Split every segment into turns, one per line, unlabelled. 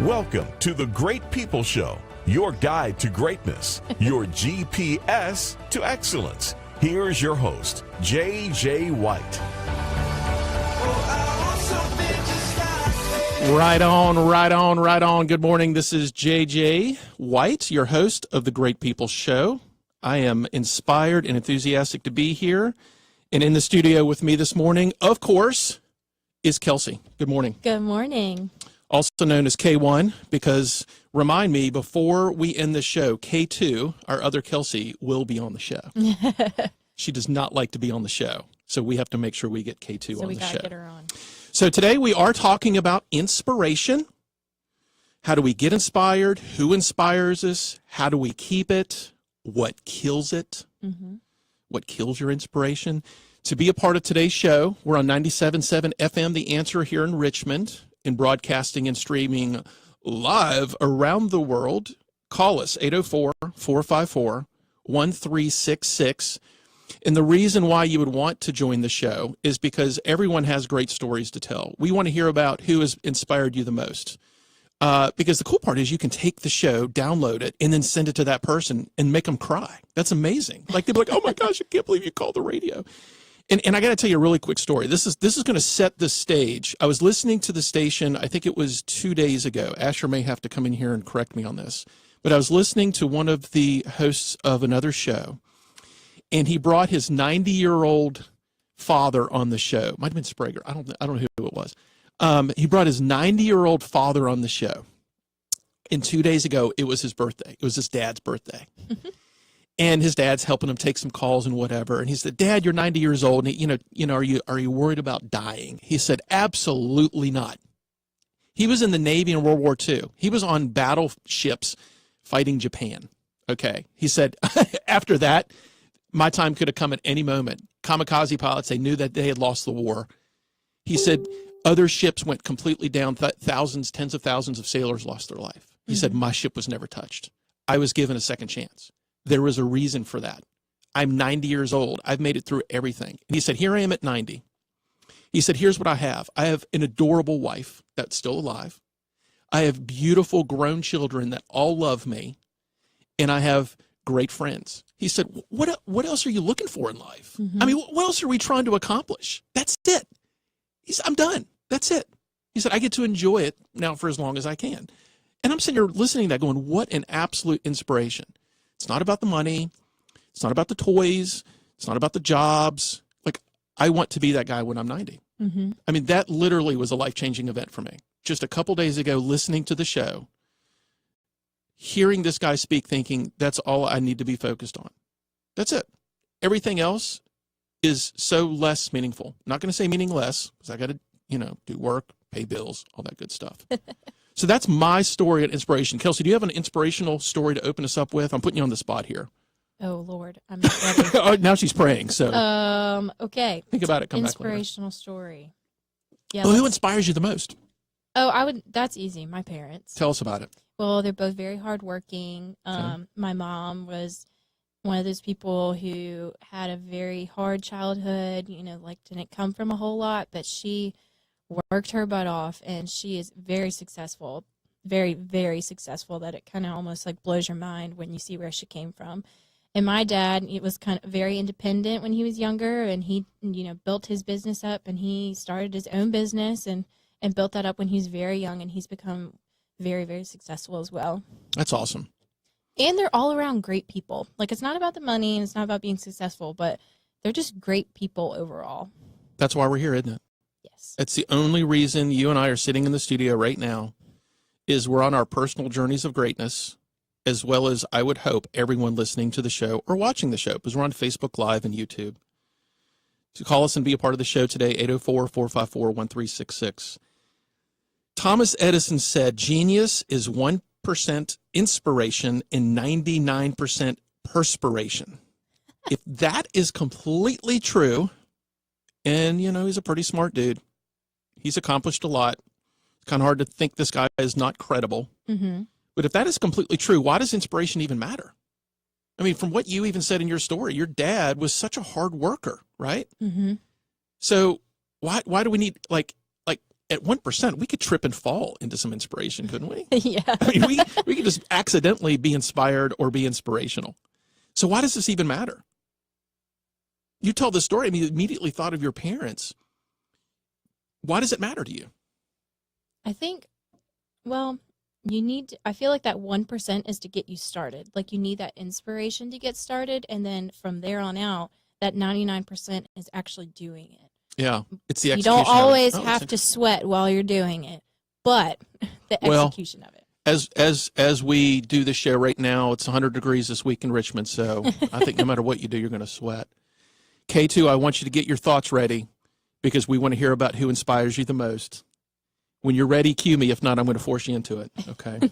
Welcome to the Great People Show, your guide to greatness, your GPS to excellence. Here's your host, J.J. White.
Right on. Good morning. This is J.J. White, your host of the Great People Show. I am inspired and enthusiastic to be here. And in the studio with me this morning, of course, is Kelsey. Good morning.
Good morning.
Also known as K1, because remind me, before we end the show, K2, our other Kelsey, will be on the show. She does not like to be on the show, so we have to make sure we get K2 on the show.
So we got to get her on.
So today we are talking about inspiration. How do we get inspired? Who inspires us? How do we keep it? What kills it? What kills your inspiration? To be a part of today's show, we're on 97.7 FM, The Answer here in Richmond, and broadcasting and streaming live around the world. Call us, 804-454-1366. And the reason why you would want to join the show is because everyone has great stories to tell. We want to hear about who has inspired you the most. Because the cool part is you can take the show, download it, and then send it to that person and make them cry. That's amazing. Like, they'll be like, oh my gosh, I can't believe you called the radio. And I got to tell you a really quick story. This is going to set the stage. I was listening to the station, I think it was 2 days ago. Asher may have to come in here and correct me on this. But I was listening to one of the hosts of another show, and he brought his 90-year-old father on the show. Might have been Sprague. I don't know who it was. He brought his 90-year-old father on the show. And 2 days ago, it was his birthday. It was his dad's birthday. And his dad's helping him take some calls and whatever. And he said, Dad, you're 90 years old. And are you worried about dying? He said, absolutely not. He was in the Navy in World War II. He was on battleships fighting Japan. Okay. He said, after that, my time could have come at any moment. Kamikaze pilots, they knew that they had lost the war. He said, other ships went completely down. Thousands, tens of thousands of sailors lost their life. He said, my ship was never touched. I was given a second chance. There was a reason for that. I'm 90 years old. I've made it through everything. And he said, here I am at 90. He said, here's what I have. I have an adorable wife that's still alive. I have beautiful grown children that all love me. And I have great friends. He said, what else are you looking for in life? I mean, what else are we trying to accomplish? That's it. He said, I'm done. That's it. He said, I get to enjoy it now for as long as I can. And I'm sitting here listening to that going, what an absolute inspiration. It's not about the money. It's not about the toys. It's not about the jobs. Like, I want to be that guy when I'm 90. I mean, that literally was a life-changing event for me. Just a couple days ago, listening to the show, hearing this guy speak, thinking that's all I need to be focused on. That's it. Everything else is so less meaningful. I'm not going to say meaningless, because I got to, do work, pay bills, all that good stuff. So that's my story at inspiration. Kelsey, do you have an inspirational story to open us up with? I'm putting you on the spot here.
Oh, Lord. I'm not ready.
Oh, now she's praying. So
okay.
Think about it. Come back later.
Inspirational story. Yeah.
Well, who inspires you the most?
Oh, that's easy. My parents.
Tell us about it.
Well, they're both very hardworking. My mom was one of those people who had a very hard childhood, didn't come from a whole lot, but she worked her butt off, and she is very successful, very, very successful, that it kind of almost like blows your mind when you see where she came from. And my dad, he was kind of very independent when he was younger, and he, built his business up, and he started his own business and built that up when he was very young, and he's become very, very successful as well.
That's awesome.
And they're all around great people. Like, it's not about the money and it's not about being successful, but they're just great people overall.
That's why we're here, isn't it?
Yes.
That's the only reason you and I are sitting in the studio right now, is we're on our personal journeys of greatness, as well as, I would hope, everyone listening to the show or watching the show, because we're on Facebook Live and YouTube. So call us and be a part of the show today, 804-454-1366. Thomas Edison said, genius is 1% inspiration and 99% perspiration. If that is completely true, and, he's a pretty smart dude, he's accomplished a lot. It's kind of hard to think this guy is not credible. But if that is completely true, why does inspiration even matter? I mean, from what you even said in your story, your dad was such a hard worker, right? So why do we need, like at 1%, we could trip and fall into some inspiration, couldn't we?
Yeah.
I mean, we could just accidentally be inspired or be inspirational. So why does this even matter? You tell the story, you immediately thought of your parents. Why does it matter to you?
I think, well, I feel like that 1% is to get you started. Like you need that inspiration to get started. And then from there on out, that 99% is actually doing it.
Yeah. It's the
You
execution.
don't always
of it.
have to sweat while you're doing it, but the
Well,
execution of it.
As we do this show right now, it's 100 degrees this week in Richmond. So I think no matter what you do, you're going to sweat. K2, I want you to get your thoughts ready because we want to hear about who inspires you the most. When you're ready, cue me. If not, I'm going to force you into it. Okay.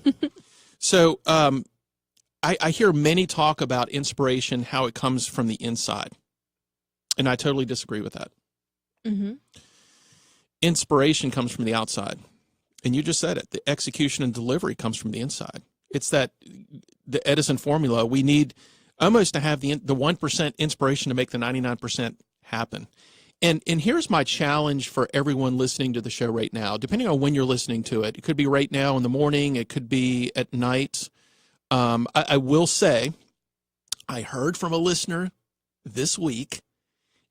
So I hear many talk about inspiration, how it comes from the inside. And I totally disagree with that.
Mm-hmm.
Inspiration comes from the outside. And you just said it. The execution and delivery comes from the inside. It's that the Edison formula. We need almost to have the 1% inspiration to make the 99% happen. And here's my challenge for everyone listening to the show right now, depending on when you're listening to it. It could be right now in the morning. It could be at night. I will say, I heard from a listener this week,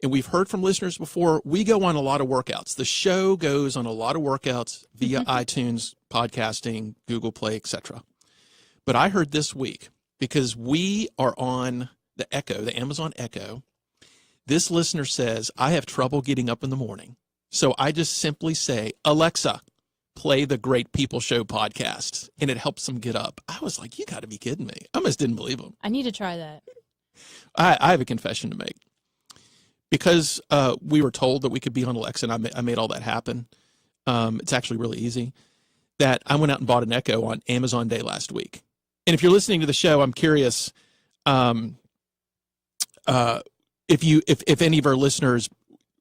and we've heard from listeners before. We go on a lot of workouts. The show goes on a lot of workouts via iTunes, podcasting, Google Play, etc. But I heard this week, because we are on the Echo, the Amazon Echo, this listener says, I have trouble getting up in the morning. So I just simply say, Alexa, play the Great People Show podcast. And it helps them get up. I was like, you got to be kidding me. I almost didn't believe him.
I need to try that.
I have a confession to make. Because we were told that we could be on Alexa, and I made all that happen. It's actually really easy. That I went out and bought an Echo on Amazon Day last week. And if you're listening to the show, I'm curious if any of our listeners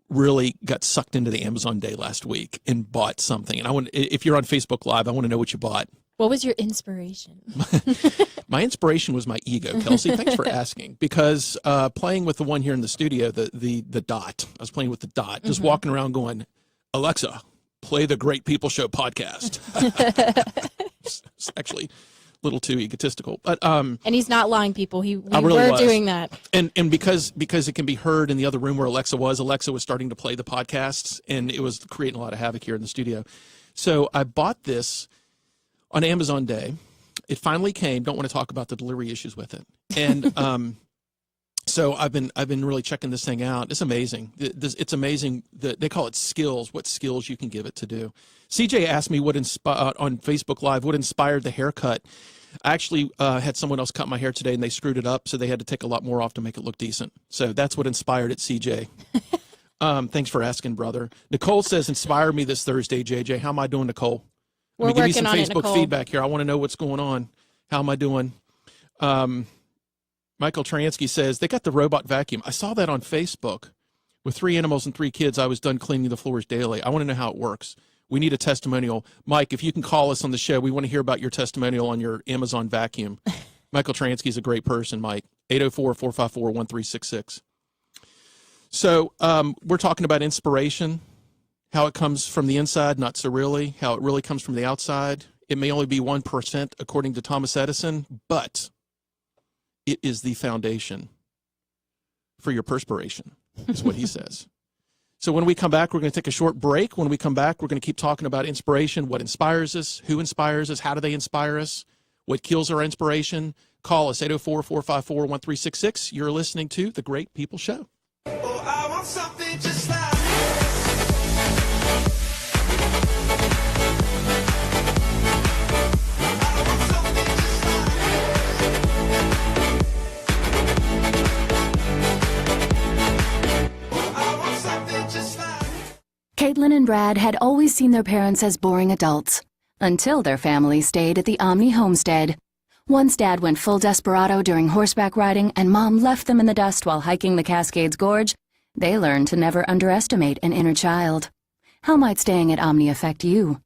really got sucked into the Amazon Day last week and bought something. And if you're on Facebook Live, I want to know what you bought.
What was your inspiration?
My inspiration was my ego, Kelsey. Thanks for asking. Because playing with the one here in the studio, the Dot, I was playing with the Dot, just walking around going, Alexa, play the Great People Show podcast. It's actually a little too egotistical. But
and he's not lying, people. We
really
were
was.
doing that.
And because it can be heard in the other room where Alexa was starting to play the podcasts, and it was creating a lot of havoc here in the studio. So I bought this on Amazon Day. It finally came. Don't want to talk about the delivery issues with it. And so I've been really checking this thing out. It's amazing. It's amazing that they call it skills. What skills you can give it to do. CJ asked me on Facebook Live what inspired the haircut. I actually had someone else cut my hair today, and they screwed it up, so they had to take a lot more off to make it look decent. So that's what inspired it, CJ. Thanks for asking, brother. Nicole says, inspire me this Thursday, JJ. How am I doing, Nicole?
We're
Let me give you
working
some
on it,
Facebook
Nicole.
feedback here. I want to know what's going on. How am I doing? Michael Transky says, they got the robot vacuum. I saw that on Facebook. With 3 animals and 3 kids, I was done cleaning the floors daily. I want to know how it works. We need a testimonial. Mike, if you can call us on the show, we want to hear about your testimonial on your Amazon vacuum. Michael Transky is a great person, Mike. 804-454-1366. So we're talking about inspiration, how it comes from the inside, not so really, how it really comes from the outside. It may only be 1% according to Thomas Edison, but it is the foundation for your perspiration, is what he says. So when we come back, we're going to take a short break. When we come back, we're going to keep talking about inspiration, what inspires us, who inspires us, how do they inspire us, what kills our inspiration. Call us, 804-454-1366. You're listening to The Great People Show.
Oh, I want something just like
Caitlin and Brad had always seen their parents as boring adults, until their family stayed at the Omni homestead. Once Dad went full desperado during horseback riding and Mom left them in the dust while hiking the Cascades Gorge, they learned to never underestimate an inner child. How might staying at Omni affect you?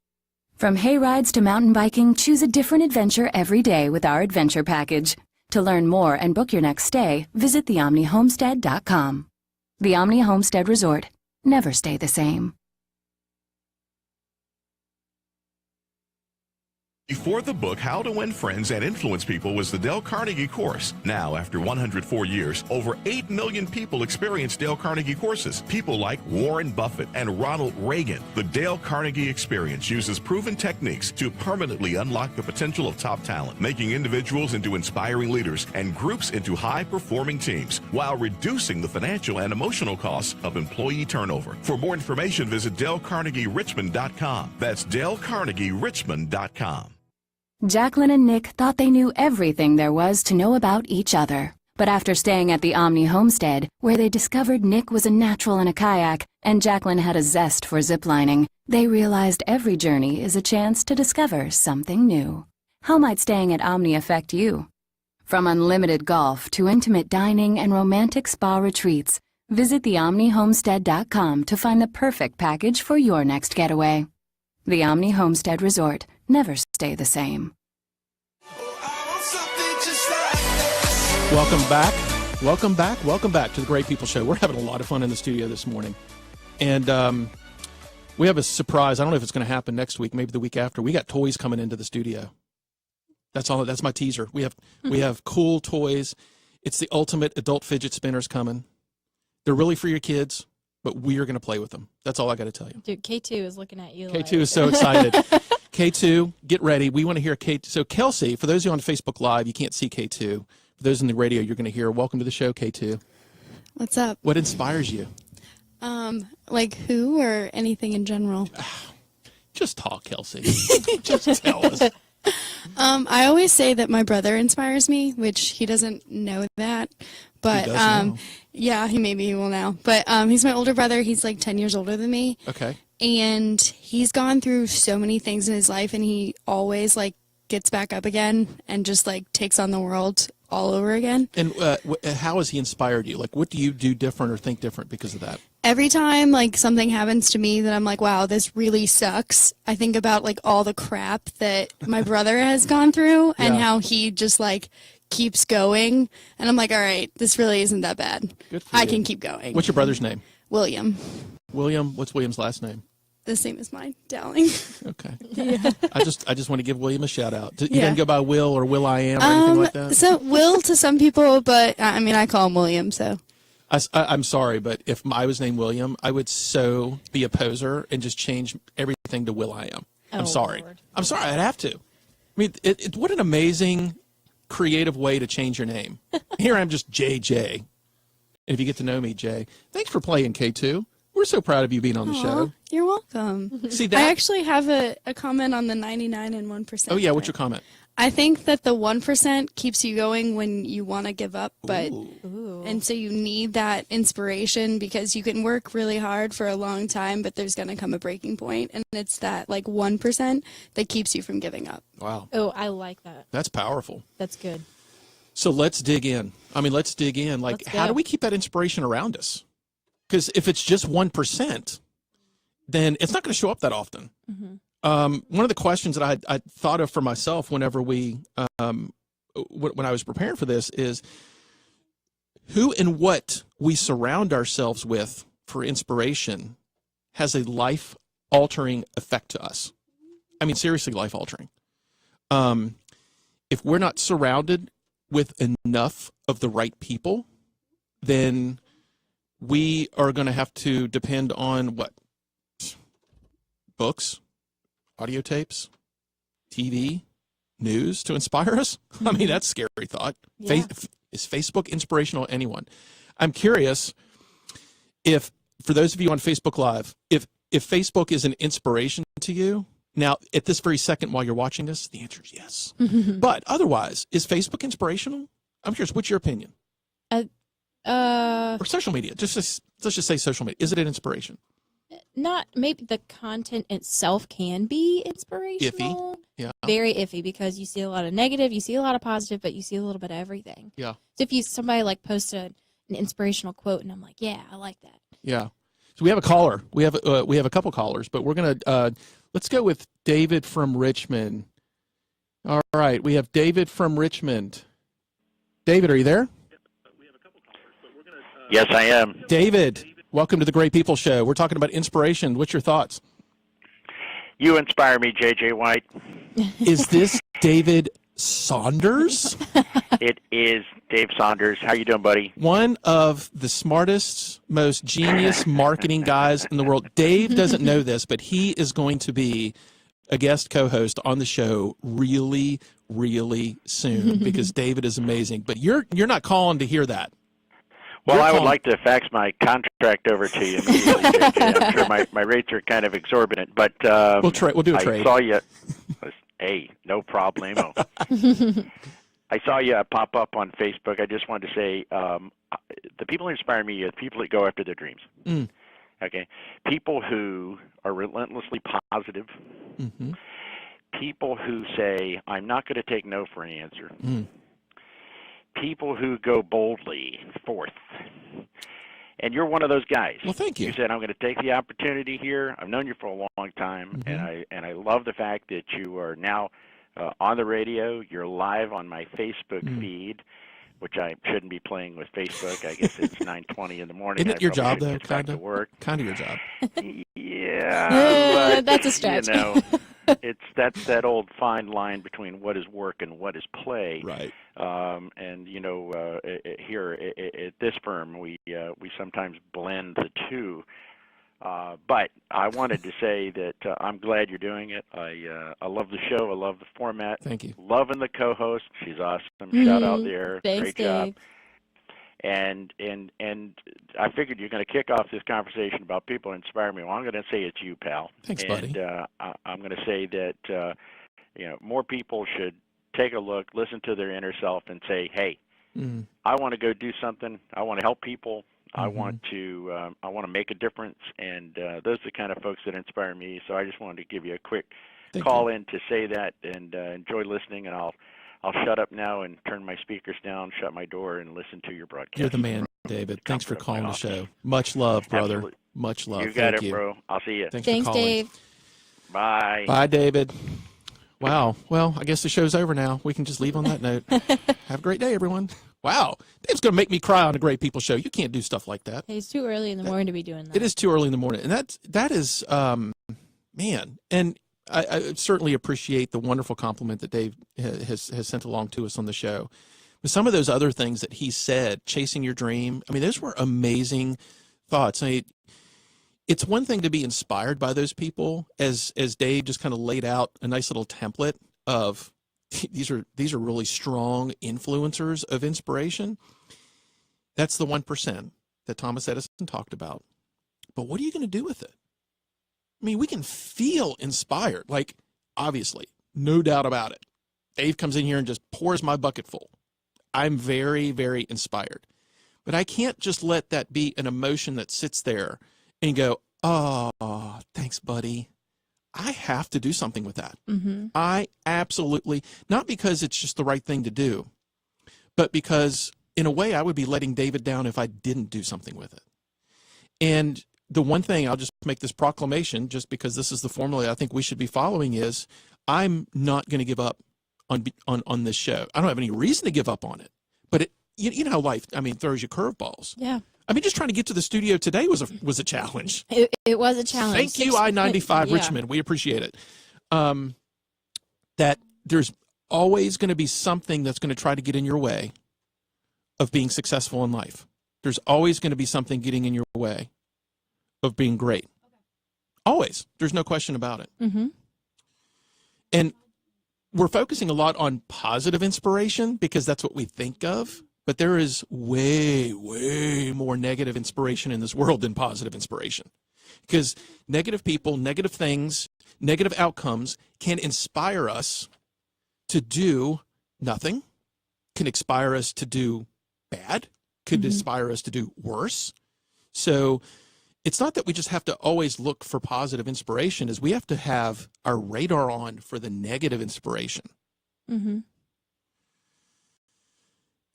From hay rides to mountain biking, choose a different adventure every day with our adventure package. To learn more and book your next stay, visit theomnihomestead.com. The Omni Homestead Resort. Never stay the same.
Before the book, How to Win Friends and Influence People was the Dale Carnegie course. Now, after 104 years, over 8 million people experience Dale Carnegie courses. People like Warren Buffett and Ronald Reagan. The Dale Carnegie experience uses proven techniques to permanently unlock the potential of top talent, making individuals into inspiring leaders and groups into high-performing teams, while reducing the financial and emotional costs of employee turnover. For more information, visit DaleCarnegieRichmond.com. That's DaleCarnegieRichmond.com.
Jacqueline and Nick thought they knew everything there was to know about each other. But after staying at the Omni homestead, where they discovered Nick was a natural in a kayak and Jacqueline had a zest for ziplining, they realized every journey is a chance to discover something new. How might staying at Omni affect you? From unlimited golf to intimate dining and romantic spa retreats, visit theomnihomestead.com to find the perfect package for your next getaway. The Omni Homestead Resort. Never stay the same.
Welcome back. Welcome back. Welcome back to the Great People Show. We're having a lot of fun in the studio this morning. And we have a surprise. I don't know if it's going to happen next week, maybe the week after. We got toys coming into the studio. That's all. That's my teaser. We have cool toys. It's the ultimate adult fidget spinners coming. They're really for your kids, but we are going to play with them. That's all I got to tell you.
Dude, K2 is looking at you.
K2 is so excited. K2, get ready. We want to hear K2. So Kelsey, for those of you on Facebook Live, you can't see K2. For those in the radio, you're going to hear, welcome to the show, K2.
What's up?
What inspires you?
Like who or anything in general?
Just talk, Kelsey. Just tell us.
I always say that my brother inspires me, which he doesn't know that. But
He does now.
yeah, he will now. But he's my older brother. He's like 10 years older than me.
Okay.
And he's gone through so many things in his life, and he always like gets back up again and just like takes on the world all over again.
And how has he inspired you? Like, what do you do different or think different because of that?
Every time like something happens to me that I'm like, wow, this really sucks, I think about like all the crap that my brother has gone through and
Yeah.
how he just like keeps going. And I'm like, all right, this really isn't that bad.
Good for
I
you.
can keep going.
What's your brother's name?
William.
William. What's William's last name?
The same as mine, Dowling.
Okay. Yeah. I just want to give William a shout out. You
Yeah.
didn't go by Will or Will I Am or anything like that?
So Will to some people, but I mean, I call him William, so.
I'm sorry, but if I was named William, I would so be a poser and just change everything to Will I Am. I'm
Oh,
sorry.
Lord.
I'm sorry. I'd have to. I mean, what an amazing, creative way to change your name. Here I'm just JJ. And if you get to know me, Jay, thanks for playing K2. We're so proud of you being on the show.
You're welcome.
See that?
I actually have a comment on the 99 and 1%.
Oh, yeah. What's your comment?
I think that the 1% keeps you going when you want to give up, but
Ooh.
and so you need that inspiration because you can work really hard for a long time, but there's going to come a breaking point, and it's that like 1% that keeps you from giving up.
Wow.
Oh, I like that.
That's powerful.
That's good.
So let's dig in. Let's dig in. Like,
Let's
how
go.
do we keep that inspiration around us? Because if it's just 1%, then it's not going to show up that often.
Mm-hmm.
One of the questions that I thought of for myself whenever when I was preparing for this is who and what we surround ourselves with for inspiration has a life-altering effect to us. I mean, seriously, life-altering. If we're not surrounded with enough of the right people, then we are going to have to depend on what? Books, audio tapes, TV, news to inspire us? I mean, that's a scary thought.
Yeah.
Is Facebook inspirational to anyone? I'm curious if, for those of you on Facebook Live, if Facebook is an inspiration to you, now, at this very second while you're watching this, the answer is yes. But otherwise, is Facebook inspirational? I'm curious, what's your opinion? Or social media, let's just say social media. Is it an inspiration?
Not maybe the content itself can be inspirational.
Yeah.
Very iffy because you see a lot of negative, you see a lot of positive, but you see a little bit of everything.
Yeah.
So if somebody like posts an inspirational quote and I'm like, yeah, I like that.
Yeah. So we have a caller. We have a couple callers, but we're gonna let's go with David from Richmond. All right, we have David from Richmond. David, are you there?
Yes, I am.
David, welcome to the Great People Show. We're talking about inspiration. What's your thoughts?
You inspire me, J.J. White.
Is this David Saunders?
It is Dave Saunders. How you doing, buddy?
One of the smartest, most genius marketing guys in the world. Dave doesn't know this, but he is going to be a guest co-host on the show really, really soon because David is amazing. But you're not calling to hear that.
Well, I would like to fax my contract over to you immediately, JJ. I'm sure my rates are kind of exorbitant, but
We'll do a trade.
I saw you. Hey, no problemo. I saw you pop up on Facebook. I just wanted to say the people who inspire me are the people that go after their dreams.
Mm.
Okay, people who are relentlessly positive.
Mm-hmm.
People who say, "I'm not going to take no for an answer."
Mm.
People who go boldly forth. And you're one of those guys.
Well, thank you.
You said, I'm going to take the opportunity here. I've known you for a long time,
Mm-hmm.
and I love the fact that you are now on the radio. You're live on my Facebook feed, which I shouldn't be playing with Facebook. I guess it's 9:20 in the morning.
Isn't it your job, though,
kind of? Work.
Kind of your job.
Yeah.
That's a stretch.
You know, that's that old fine line between what is work and what is play.
Right.
And you know, here at this firm, we sometimes blend the two. But I wanted to say that I'm glad you're doing it. I love the show. I love the format.
Thank you.
Loving the co-host. She's awesome. Shout out there.
Thanks,
Great job.
Dave.
And I figured you're going to kick off this conversation about people who inspire me. Well, I'm going to say it's you, pal.
Thanks, buddy.
And I'm going to say that more people should take a look, listen to their inner self, and say, "Hey, I want to go do something. I want to help people. I want to make a difference." And those are the kind of folks that inspire me. So I just wanted to give you a quick call in to say that, and enjoy listening. And I'll shut up now and turn my speakers down, shut my door, and listen to your broadcast.
You're the man, David. Thanks for calling the show. Much love, brother.
Absolutely.
Much love.
You got
Thank
it, bro. I'll see you.
Thanks
Thanks,
for calling.
Dave.
Bye.
Bye, David. Wow. Well, I guess the show's over now. We can just leave on that note. Have a great day, everyone. Wow. Dave's going to make me cry on a Great People show. You can't do stuff like that.
Hey, it's too early in the morning to be doing that.
It is too early in the morning. And that is, man. And I certainly appreciate the wonderful compliment that Dave has sent along to us on the show. But some of those other things that he said, chasing your dream, I mean, those were amazing thoughts. I mean, it's one thing to be inspired by those people, as Dave just kind of laid out a nice little template of these are really strong influencers of inspiration. That's the 1% that Thomas Edison talked about. But what are you going to do with it? I mean, we can feel inspired, like, obviously, no doubt about it. Dave comes in here and just pours my bucket full. I'm very, very inspired. But I can't just let that be an emotion that sits there and go, "Oh, thanks, buddy." I have to do something with that.
Mm-hmm.
I absolutely, not because it's just the right thing to do, but because in a way I would be letting David down if I didn't do something with it. And the one thing, I'll just make this proclamation, just because this is the formula I think we should be following, is I'm not going to give up on this show. I don't have any reason to give up on it, but you know how life, I mean, throws you curveballs.
Yeah.
I mean, just trying to get to the studio today was a challenge.
It was a challenge.
Thank you, I-95
yeah.
Richmond. We appreciate it. That there's always going to be something that's going to try to get in your way of being successful in life. There's always going to be something getting in your way of being great. Always. There's no question about it.
Mm-hmm.
And we're focusing a lot on positive inspiration because that's what we think of. But there is way, way more negative inspiration in this world than positive inspiration. Because negative people, negative things, negative outcomes can inspire us to do nothing, can inspire us to do bad, could inspire us to do worse. So it's not that we just have to always look for positive inspiration, is we have to have our radar on for the negative inspiration.
Mm-hmm.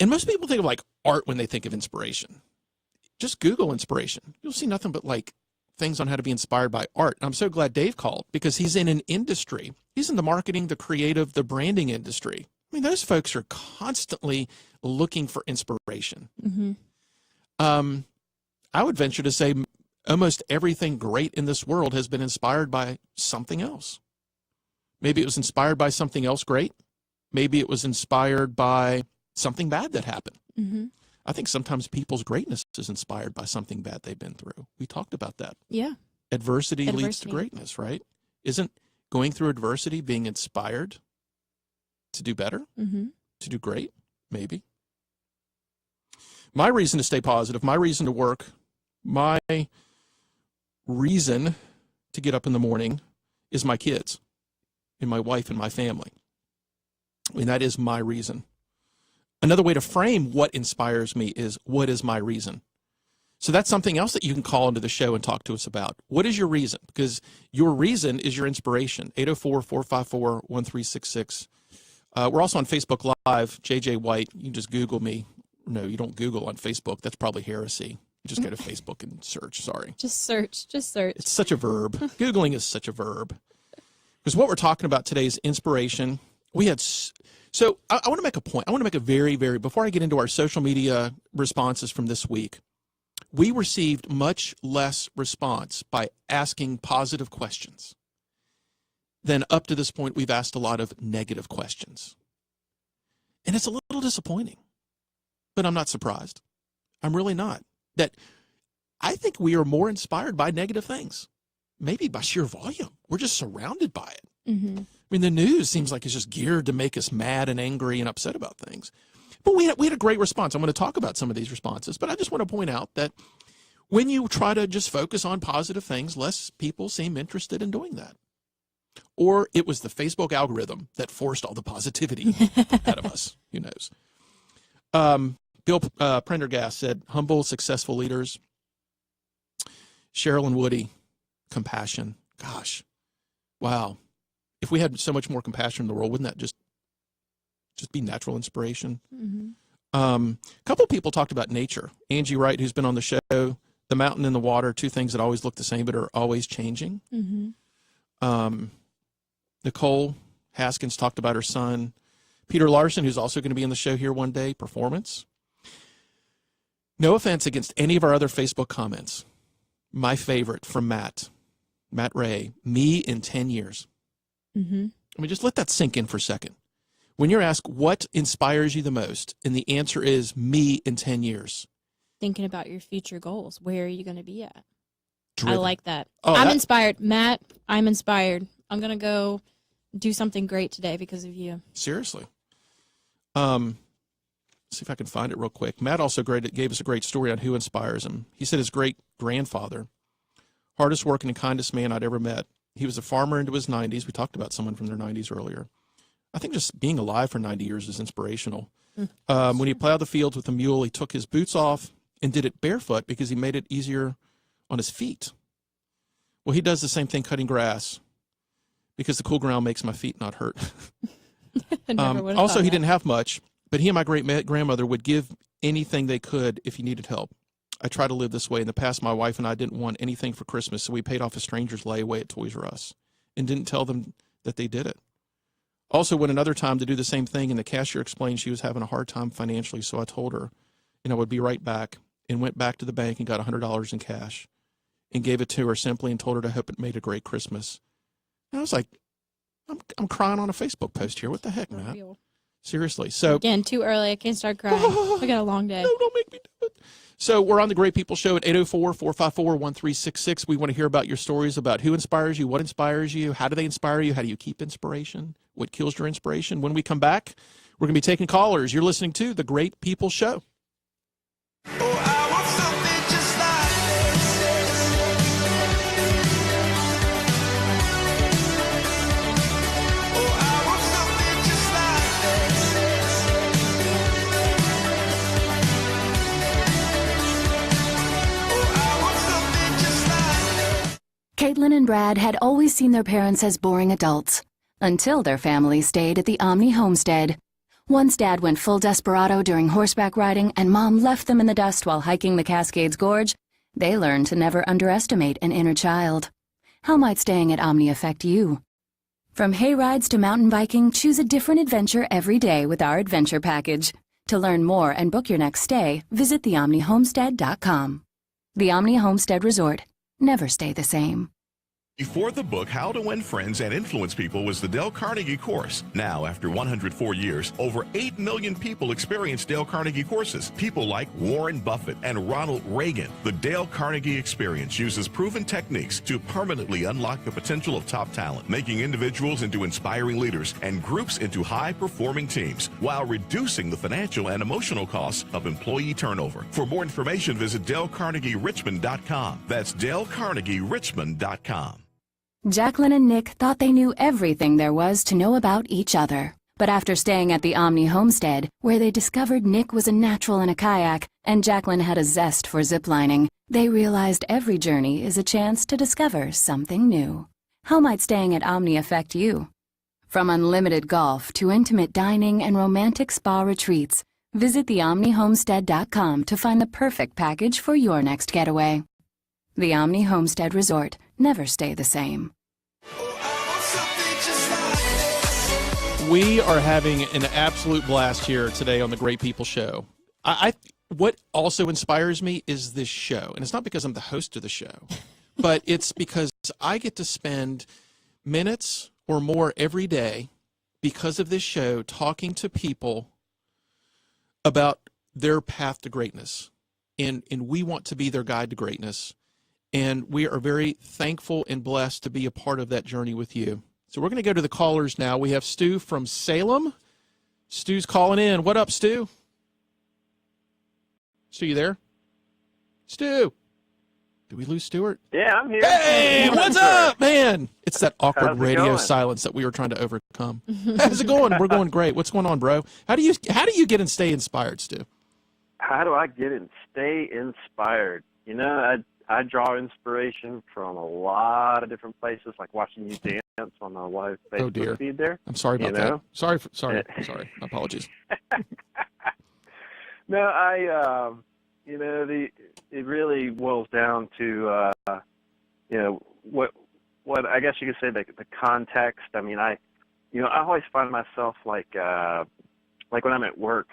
And most people think of like art when they think of inspiration. Just Google inspiration. You'll see nothing but like things on how to be inspired by art. And I'm so glad Dave called because he's in an industry. He's in the marketing, the creative, the branding industry. I mean, those folks are constantly looking for inspiration.
Mm-hmm.
I would venture to say almost everything great in this world has been inspired by something else. Maybe it was inspired by something else great. Maybe it was inspired by something bad that happened.
Mm-hmm.
I think sometimes people's greatness is inspired by something bad they've been through. We talked about that.
Yeah.
Adversity leads to greatness, right? Isn't going through adversity being inspired to do better, to do great? Maybe. My reason to stay positive, my reason to work, my reason to get up in the morning is my kids and my wife and my family. I mean, that is my reason. Another way to frame what inspires me is, what is my reason? So that's something else that you can call into the show and talk to us about. What is your reason? Because your reason is your inspiration. 804-454-1366. We're also on Facebook Live, JJ White. You can just Google me. No, you don't Google on Facebook. That's probably heresy. You just go to Facebook and search. Sorry.
Just search. Just search.
It's such a verb. Googling is such a verb. Because what we're talking about today is inspiration. We had... So I want to make a point. I want to make a very, before I get into our social media responses from this week, we received much less response by asking positive questions than up to this point we've asked a lot of negative questions. And it's a little disappointing, but I'm not surprised. I'm really not. That I think we are more inspired by negative things, maybe by sheer volume. We're just surrounded by it.
Mm-hmm.
I mean, the news seems like it's just geared to make us mad and angry and upset about things. But we had a great response. I'm going to talk about some of these responses, but I just want to point out that when you try to just focus on positive things, less people seem interested in doing that. Or it was the Facebook algorithm that forced all the positivity out of us. Who knows? Bill Prendergast said, humble, successful leaders. Cheryl and Woody, compassion. Gosh, wow. If we had so much more compassion in the world, wouldn't that just be natural inspiration?
Mm-hmm.
A couple of people talked about nature. Angie Wright, who's been on the show, the mountain and the water, two things that always look the same but are always changing.
Mm-hmm.
Nicole Haskins talked about her son. Peter Larson, who's also going to be on the show here one day, performance. No offense against any of our other Facebook comments. My favorite from Matt Ray, me in 10 years.
Mm-hmm.
I mean, just let that sink in for a second. When you're asked what inspires you the most, and the answer is me in 10 years.
Thinking about your future goals. Where are you going to be at?
Driven.
I like that.
Oh,
I'm inspired. Matt, I'm inspired. I'm going to go do something great today because of you.
Seriously. See if I can find it real quick. Matt also gave us a great story on who inspires him. He said his great-grandfather, hardest working and kindest man I'd ever met. He was a farmer into his 90s. We talked about someone from their 90s earlier. I think just being alive for 90 years is inspirational. When he plowed the fields with a mule, he took his boots off and did it barefoot because he made it easier on his feet. Well, he does the same thing cutting grass because the cool ground makes my feet not hurt. Also, he didn't have much, but he and my great-grandmother would give anything they could if he needed help. I try to live this way. In the past, my wife and I didn't want anything for Christmas, so we paid off a stranger's layaway at Toys R Us and didn't tell them that they did it. Also, went another time to do the same thing, and the cashier explained she was having a hard time financially, so I told her, and I would be right back, and went back to the bank and got $100 in cash and gave it to her simply and told her to hope it made a great Christmas. And I was like, I'm crying on a Facebook post here. What the heck, Matt? Seriously. So
again, too early. I can't start crying. I got a long day.
No, don't make me do it. So we're on the Great People Show at 804-454-1366. We want to hear about your stories about who inspires you, what inspires you, how do they inspire you, how do you keep inspiration, what kills your inspiration. When we come back, we're going to be taking callers. You're listening to the Great People Show.
Oh, I want something just like this. Oh, I want something just like this. Oh, I want something just like this.
Caitlin and Brad had always seen their parents as boring adults, until their family stayed at the Omni homestead. Once Dad went full desperado during horseback riding and Mom left them in the dust while hiking the Cascades Gorge, they learned to never underestimate an inner child. How might staying at Omni affect you? From hay rides to mountain biking, choose a different adventure every day with our adventure package. To learn more and book your next stay, visit theomnihomestead.com. The Omni Homestead Resort. Never stay the same.
Before the book, How to Win Friends and Influence People was the Dale Carnegie course. Now, after 104 years, over 8 million people experience Dale Carnegie courses. People like Warren Buffett and Ronald Reagan. The Dale Carnegie experience uses proven techniques to permanently unlock the potential of top talent, making individuals into inspiring leaders and groups into high-performing teams, while reducing the financial and emotional costs of employee turnover. For more information, visit DaleCarnegieRichmond.com. That's DaleCarnegieRichmond.com.
Jacqueline and Nick thought they knew everything there was to know about each other. But after staying at the Omni homestead, where they discovered Nick was a natural in a kayak and Jacqueline had a zest for ziplining, they realized every journey is a chance to discover something new. How might staying at Omni affect you? From unlimited golf to intimate dining and romantic spa retreats, visit theomnihomestead.com to find the perfect package for your next getaway. The Omni Homestead Resort. Never stay the same.
We are having an absolute blast here today on the Great People Show. What also inspires me is this show, and it's not because I'm the host of the show, but it's because I get to spend minutes or more every day because of this show talking to people about their path to greatness, and we want to be their guide to greatness. And we are very thankful and blessed to be a part of that journey with you. So we're going to go to the callers now. We have Stu from Salem. Stu's calling in. What up, Stu? Stu, you there? Stu. Did we lose Stuart?
Yeah, I'm here.
Hey, what's up, man? It's that awkward
How's it
radio
going?
silence that we were trying to overcome. How's it going? We're going great. What's going on, bro? How do you get and stay inspired, Stu?
How do I get and stay inspired? You know, I draw inspiration from a lot of different places, like watching you dance on the live Facebook feed there.
I'm sorry about that. Sorry. My apologies.
No, you know, it really boils down to, you know, what I guess you could say the context. I mean, I always find myself like when I'm at work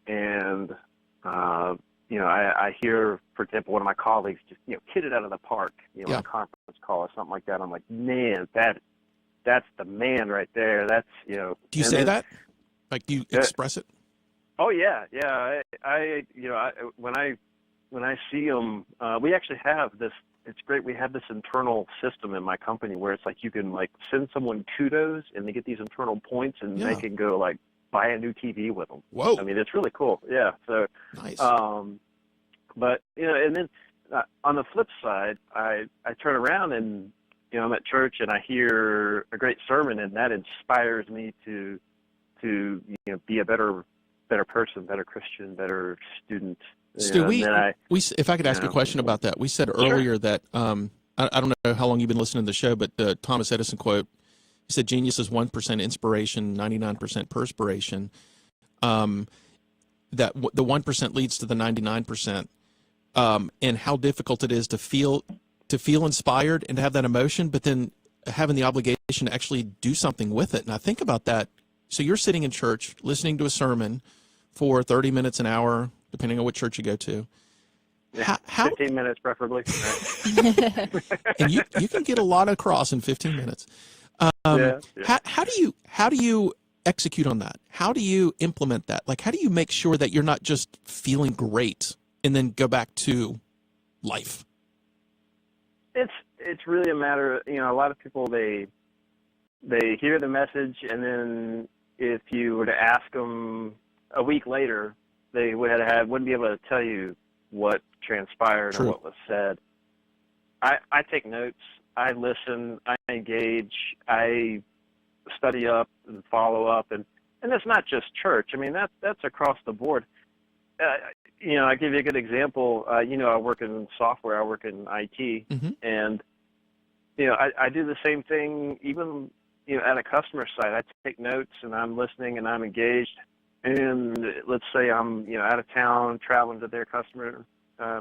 and, you know, I hear, for example, one of my colleagues just, you know, hit it out of the park, you know, on a conference call or something like that. I'm like, man, that's the man right there. That's, you know.
Do you say that? Like, do you express it?
Oh yeah. When I see them, we actually have this. It's great. We have this internal system in my company where it's like you can like send someone kudos and they get these internal points and they can go like buy a new TV with them.
Whoa.
I mean, it's really cool. Yeah. So
nice.
But you know, and then on the flip side, I turn around and, you know, I'm at church and I hear a great sermon and that inspires me to you know, be a better person, better Christian, better student.
Stu, if I could ask a question about that, we said earlier that I don't know how long you've been listening to the show, but the Thomas Edison quote, he said, "Genius is 1% inspiration, 99% perspiration." That the 1% leads to the 99%, and how difficult it is to feel inspired and to have that emotion, but then having the obligation to actually do something with it. And I think about that. So you're sitting in church listening to a sermon for 30 minutes, an hour, depending on what church you go to.
Yeah, 15 minutes preferably.
And you can get a lot across in 15 minutes. How do you execute on that? How do you implement that? Like, how do you make sure that you're not just feeling great and then go back to life?
It's really a matter of, you know, a lot of people, they hear the message, and then if you were to ask them a week later, they wouldn't be able to tell you what transpired or what was said. I take notes, I listen, I engage, I study up and follow up, and that's not just church. I mean, that's across the board. You know, I give you a good example. You know, I work in software, I work in IT, and you know, I do the same thing even, you know, at a customer site. I take notes and I'm listening and I'm engaged. And let's say I'm, you know, out of town traveling to their customer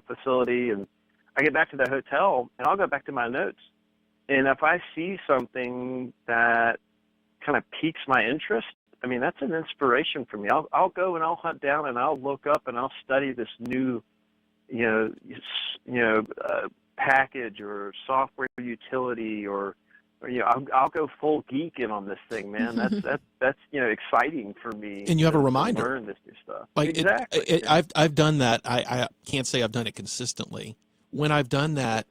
facility, and I get back to the hotel and I'll go back to my notes. And if I see something that kind of piques my interest, I mean, that's an inspiration for me. I'll go and I'll hunt down and I'll look up and I'll study this new, package or software utility or I'll go full geeking on this thing, man. That's exciting for me.
And you have a
to
reminder.
learn this new stuff.
Like
exactly.
I've done that. I can't say I've done it consistently. When I've done that,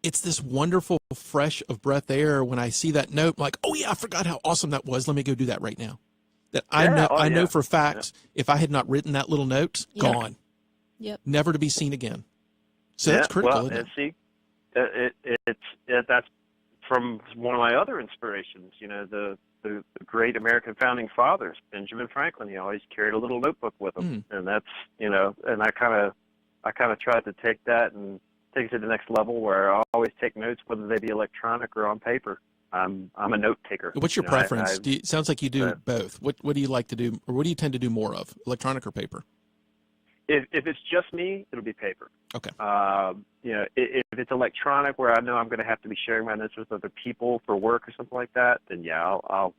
it's this wonderful fresh of breath air. When I see that note, I'm like, oh yeah, I forgot how awesome that was. Let me go do that right now. That I know for a fact, if I had not written that little note, gone.
Yep.
Never to be seen again. So that's critical.
Well,
isn't it?
See, that's from one of my other inspirations. The great American founding fathers, Benjamin Franklin. He always carried a little notebook with him, and that's and I kind of tried to take that and take it to the next level, where I always take notes, whether they be electronic or on paper. I'm a note taker.
What's your preference? It sounds like you do both. What do you like to do, or what do you tend to do more of, electronic or paper?
If it's just me, it'll be paper.
Okay.
If it's electronic, where I know I'm going to have to be sharing my notes with other people for work or something like that, then I'll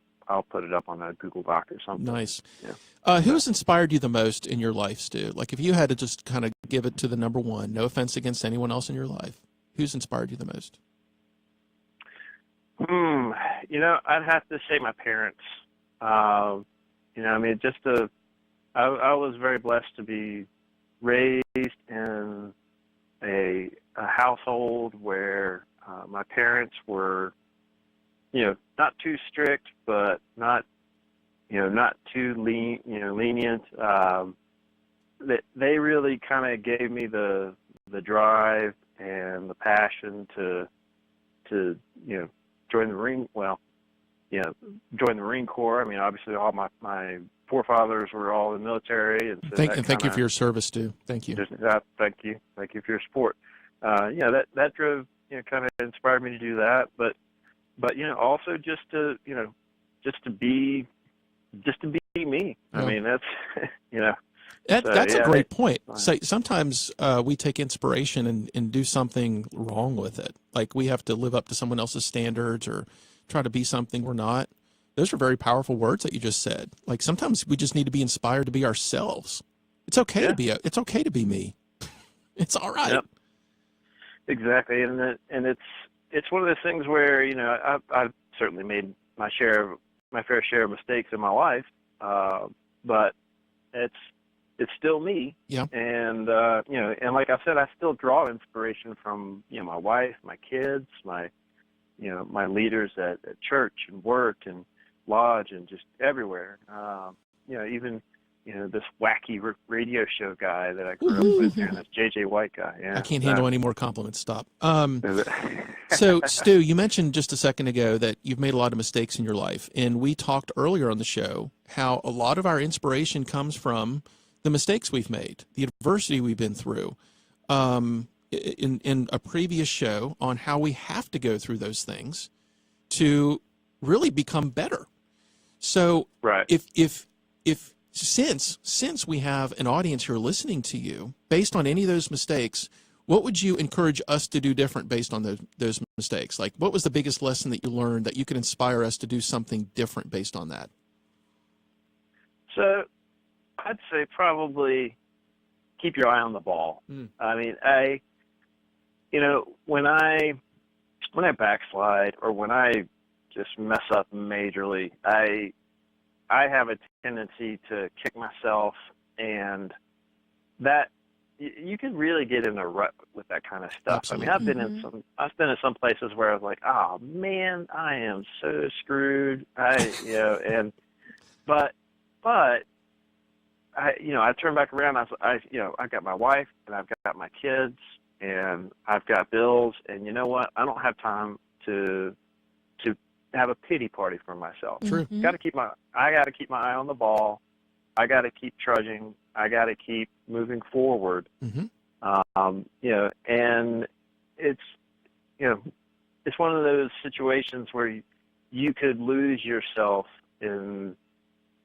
put it up on a Google Doc or something.
Nice.
Yeah.
Who has inspired you the most in your life, Stu? Like, if you had to just kind of give it to the number one, no offense against anyone else in your life, who's inspired you the most?
I'd have to say my parents. I was very blessed to be raised in a household where my parents were, not too strict, but not too lenient. They really kind of gave me the drive and the passion to join the Marine. Well, join the Marine Corps. I mean, obviously, all my forefathers were all in the military, and so
thank you for your service, Stu. Thank you.
Thank you for your support. That drove, kind of inspired me to do that. But also just to be me.
Yeah.
I mean, that's
that's a great point. So sometimes we take inspiration and do something wrong with it. Like, we have to live up to someone else's standards or try to be something we're not. Those are very powerful words that you just said. Like, sometimes we just need to be inspired to be ourselves. It's okay it's okay to be me. It's all right.
Yep. Exactly, and it's one of those things where I've certainly made my fair share of mistakes in my life, but it's still me.
Yeah.
And and like I said, I still draw inspiration from my wife, my kids, my leaders at church and work and lodge and just everywhere. Even this wacky radio show guy that I grew up with, here, this JJ White guy. Yeah.
I can't handle any more compliments. Stop. So, Stu, you mentioned just a second ago that you've made a lot of mistakes in your life, and we talked earlier on the show how a lot of our inspiration comes from the mistakes we've made, the adversity we've been through. In a previous show on how we have to go through those things to really become better. So,
right.
if since we have an audience here listening to you, based on any of those mistakes, what would you encourage us to do different based on those mistakes? Like, what was the biggest lesson that you learned that you could inspire us to do something different based on that?
So, I'd say probably keep your eye on the ball. I mean, when I backslide or when I just mess up majorly, I have a tendency to kick myself, and that you can really get in a rut with that kind of stuff.
Absolutely.
I mean, I've been in some places where I was like, oh man, I am so screwed. But I turn back around. I've got my wife and I've got my kids and I've got bills, and you know what? I don't have time to have a pity party for myself.
True.
I got to keep my eye on the ball. I got to keep trudging. I got to keep moving forward.
Mm-hmm.
And it's one of those situations where you could lose yourself in,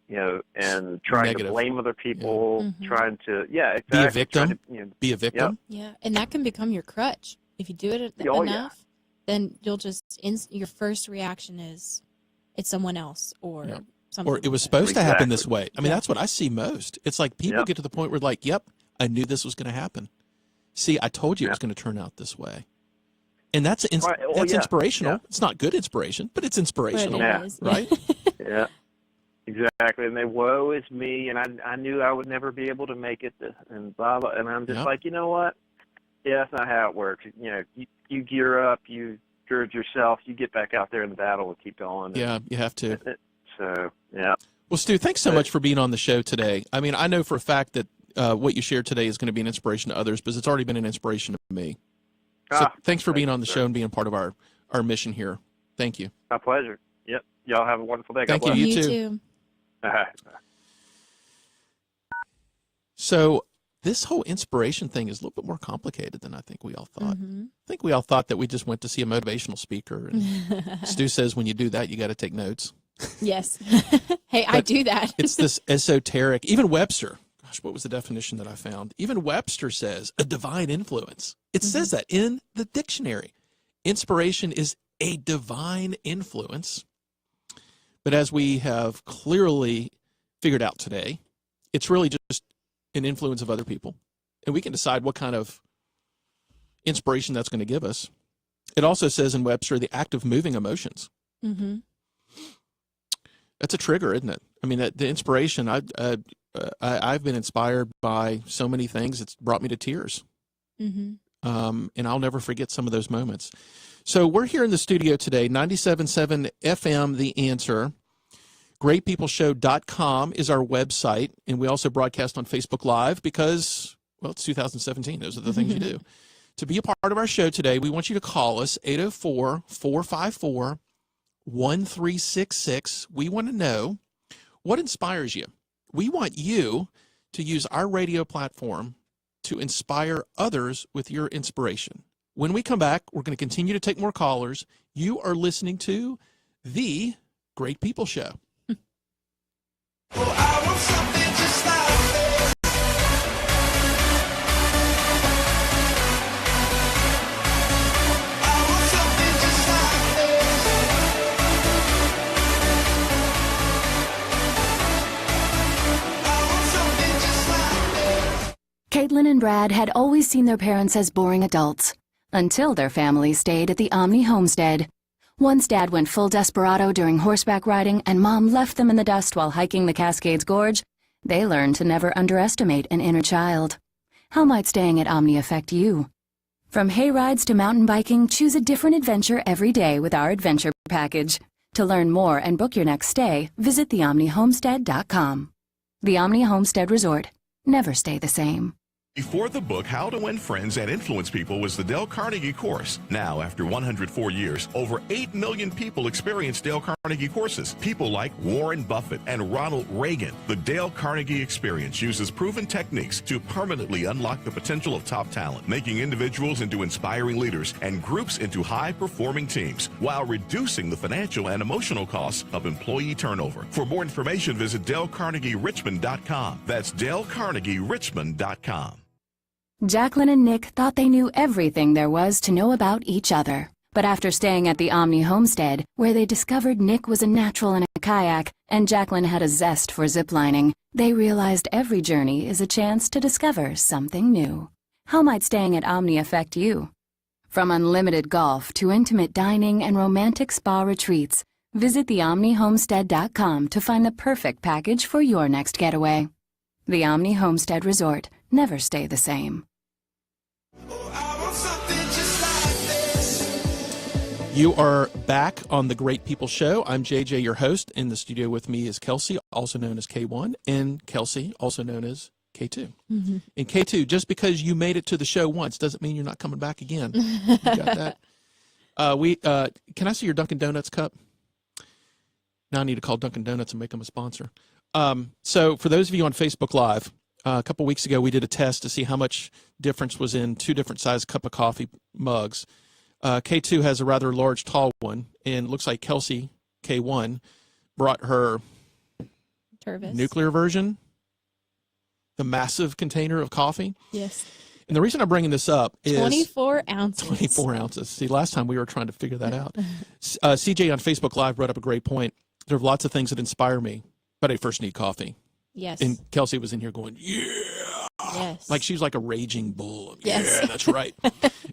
and trying to blame other people, trying to, exactly.
Be a victim. Be a victim.
Yeah, and that can become your crutch. If you do it enough, then you'll just, your first reaction is, it's someone else or something.
Or it was supposed to happen this way. I mean, that's what I see most. It's like people get to the point where like, yep, I knew this was going to happen. See, I told you it was going to turn out this way. And that's
yeah,
inspirational.
yeah.
It's not good inspiration, but it's inspirational,
But it is.
right?
Yeah, exactly. And they, woe is me, and I knew I would never be able to make it, and blah blah. And I'm just like, you know what? Yeah, that's not how it works. You know, you gear up, you gird yourself, you get back out there in the battle and keep going.
Yeah, you have to.
So yeah.
Well, Stu, thanks so much for being on the show today. I mean, I know for a fact that what you shared today is going to be an inspiration to others, because it's already been an inspiration to me. So thanks for being on the show and being part of our mission here. Thank you.
My pleasure. Yep. Y'all have a wonderful day.
Thank
God
you.
bless.
You too.
All right.
So this whole inspiration thing is a little bit more complicated than I think we all thought. I think we all thought that we just went to see a motivational speaker. And Stu says when you do that, you got to take notes.
Yes. Hey, I do that.
It's this esoteric, even Webster. Gosh, what was the definition that I found? Even Webster says a divine influence. It says that in the dictionary. Inspiration is a divine influence. But as we have clearly figured out today, it's really just an influence of other people. And we can decide what kind of inspiration that's going to give us. It also says in Webster, the act of moving emotions.
Mm-hmm.
That's a trigger, isn't it? I mean, the inspiration, I've been inspired by so many things. It's brought me to tears.
Mm-hmm.
And I'll never forget some of those moments. So we're here in the studio today, 97.7 FM, The Answer. GreatPeopleShow.com is our website. And we also broadcast on Facebook Live because, well, it's 2017. Those are the things you do. To be a part of our show today, we want you to call us, 804-454-1366. We want to know what inspires you. We want you to use our radio platform to inspire others with your inspiration. When we come back, we're going to continue to take more callers. You are listening to The Great People Show.
I want something just like this. I want something just like this. I want something just like this.
Caitlin and Brad had always seen their parents as boring adults, until their family stayed at the Omni homestead. Once Dad went full desperado during horseback riding and Mom left them in the dust while hiking the Cascades Gorge, they learned to never underestimate an inner child. How might staying at Omni affect you? From hay rides to mountain biking, choose a different adventure every day with our adventure package. To learn more and book your next stay, visit theomnihomestead.com. The Omni Homestead Resort. Never stay the same.
Before the book, How to Win Friends and Influence People was the Dale Carnegie course. Now, after 104 years, over 8 million people experience Dale Carnegie courses. People like Warren Buffett and Ronald Reagan. The Dale Carnegie experience uses proven techniques to permanently unlock the potential of top talent, making individuals into inspiring leaders and groups into high-performing teams, while reducing the financial and emotional costs of employee turnover. For more information, visit DaleCarnegieRichmond.com. That's DaleCarnegieRichmond.com.
Jacqueline and Nick thought they knew everything there was to know about each other. But after staying at the Omni homestead, where they discovered Nick was a natural in a kayak and Jacqueline had a zest for ziplining, they realized every journey is a chance to discover something new. How might staying at Omni affect you? From unlimited golf to intimate dining and romantic spa retreats, visit theomnihomestead.com to find the perfect package for your next getaway. The Omni Homestead Resort. Never stay the same.
I want something just like this.
You are back on The Great People Show. I'm JJ, your host. In the studio with me is Kelsey, also known as K1, and Kelsey, also known as K2. Mm-hmm. And K2, just because you made it to the show once doesn't mean you're not coming back again. You got that? Can I see your Dunkin' Donuts cup? Now I need to call Dunkin' Donuts and make them a sponsor. So for those of you on Facebook Live, a couple weeks ago, we did a test to see how much difference was in two different size cup of coffee mugs. K2 has a rather large, tall one, and it looks like Kelsey, K1, brought her
Tervis.
Nuclear version, the massive container of coffee.
Yes.
And the reason I'm bringing this up is
24 ounces.
24 ounces. See, last time we were trying to figure that out. CJ on Facebook Live brought up a great point. There are lots of things that inspire me, but I first need coffee.
Yes.
And Kelsey was in here going, yeah.
Yes.
Like she was like a raging bull.
Yes.
Yeah, that's right.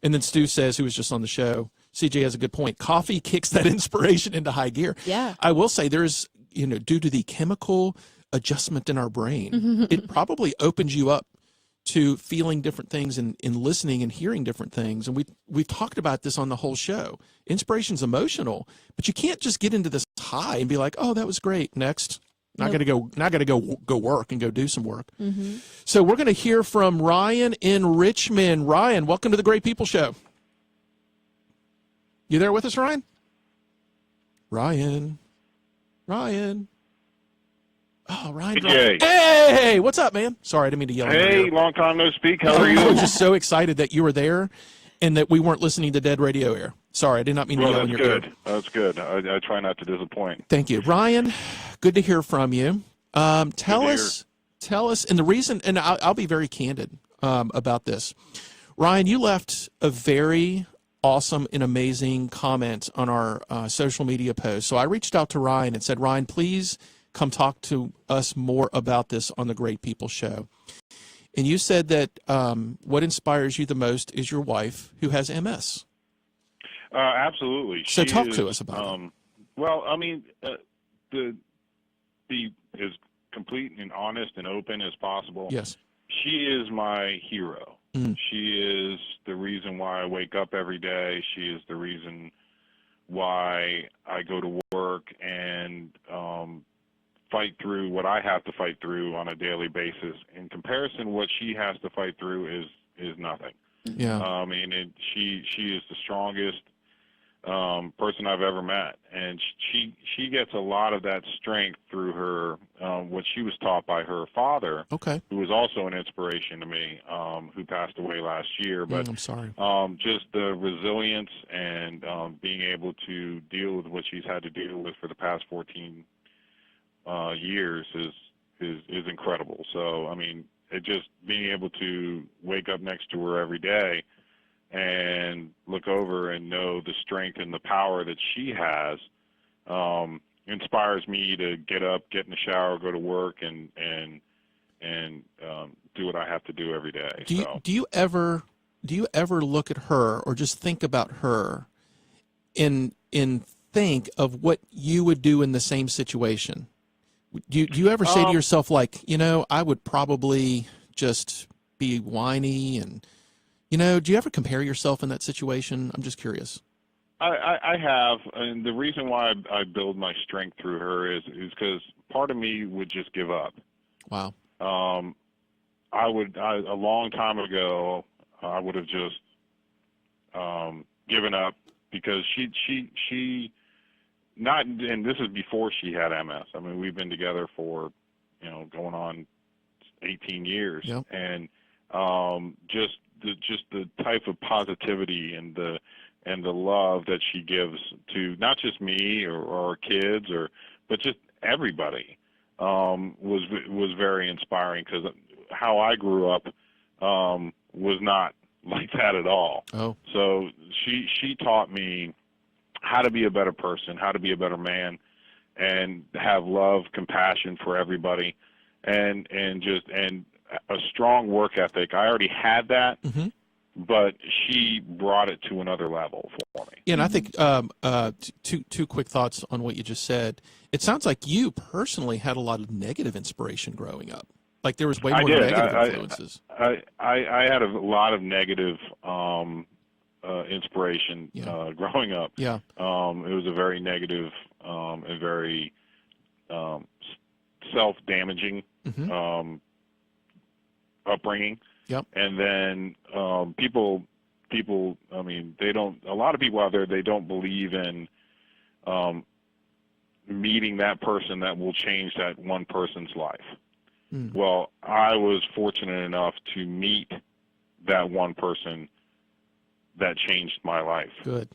And then Stu says, who was just on the show, CJ has a good point. Coffee kicks that inspiration into high gear.
Yeah.
I will say there's, due to the chemical adjustment in our brain, it probably opens you up to feeling different things and listening and hearing different things. And we've talked about this on the whole show. Inspiration's emotional, but you can't just get into this high and be like, oh, that was great. Next. Not
Nope.
gonna go work and go do some work.
Mm-hmm.
So we're gonna hear from Ryan in Richmond. Ryan, welcome to the Great People Show. You there with us, Ryan? Ryan. Oh, Ryan.
Hey.
Hey, what's up, man? Sorry, I didn't mean to yell.
Hey, long time no speak. How are
I
you?
was just so excited that you were there and that we weren't listening to dead radio air. Sorry, I did not mean to
Well,
yell in
that's
your ear.
good. That's good. I try not to disappoint.
Thank you, Ryan. Good to hear from you. Tell us, and the reason, and I'll be very candid about this. Ryan, you left a very awesome and amazing comment on our social media post. So I reached out to Ryan and said, Ryan, please come talk to us more about this on the Great People Show. And you said that what inspires you the most is your wife, who has MS.
Absolutely.
So
She
talk
is,
to us about it.
Well, I mean, be as complete and honest and open as possible.
Yes.
She is my hero.
Mm.
She is the reason why I wake up every day. She is the reason why I go to work and fight through what I have to fight through on a daily basis. In comparison, what she has to fight through is nothing.
Yeah.
I mean, she is the strongest person I've ever met, and she gets a lot of that strength through her what she was taught by her father,
Okay.
who was also an inspiration to me, who passed away last year. But
I'm sorry.
just the resilience and being able to deal with what she's had to deal with for the past 14 years is incredible. So I mean, it just being able to wake up next to her every day and look over and know the strength and the power that she has inspires me to get up, get in the shower, go to work, and do what I have to do every day.
Do you ever look at her or just think about her and think of what you would do in the same situation? Do you ever say to yourself, like, I would probably just be whiny and, do you ever compare yourself in that situation? I'm just curious.
I have, and the reason why I build my strength through her is because part of me would just give up.
Wow.
A long time ago, I would have just given up because she not, and this is before she had MS. I mean, we've been together for, going on 18 years,
Yep.
and just the type of positivity and the love that she gives to not just me or our kids but just everybody was very inspiring, because how I grew up was not like that at all.
Oh.
So she taught me how to be a better person, how to be a better man, and have love, compassion for everybody, and a strong work ethic. I already had that,
Mm-hmm.
but she brought it to another level for me.
Yeah, and I think two quick thoughts on what you just said. It sounds like you personally had a lot of negative inspiration growing up. Like there was way more negative influences.
I had a lot of negative inspiration growing up.
Yeah.
It was a very negative and very self-damaging
Mm-hmm.
upbringing.
Yep.
And then people, I mean, a lot of people out there, they don't believe in meeting that person that will change that one person's life.
Mm.
Well, I was fortunate enough to meet that one person that changed my life.
Good.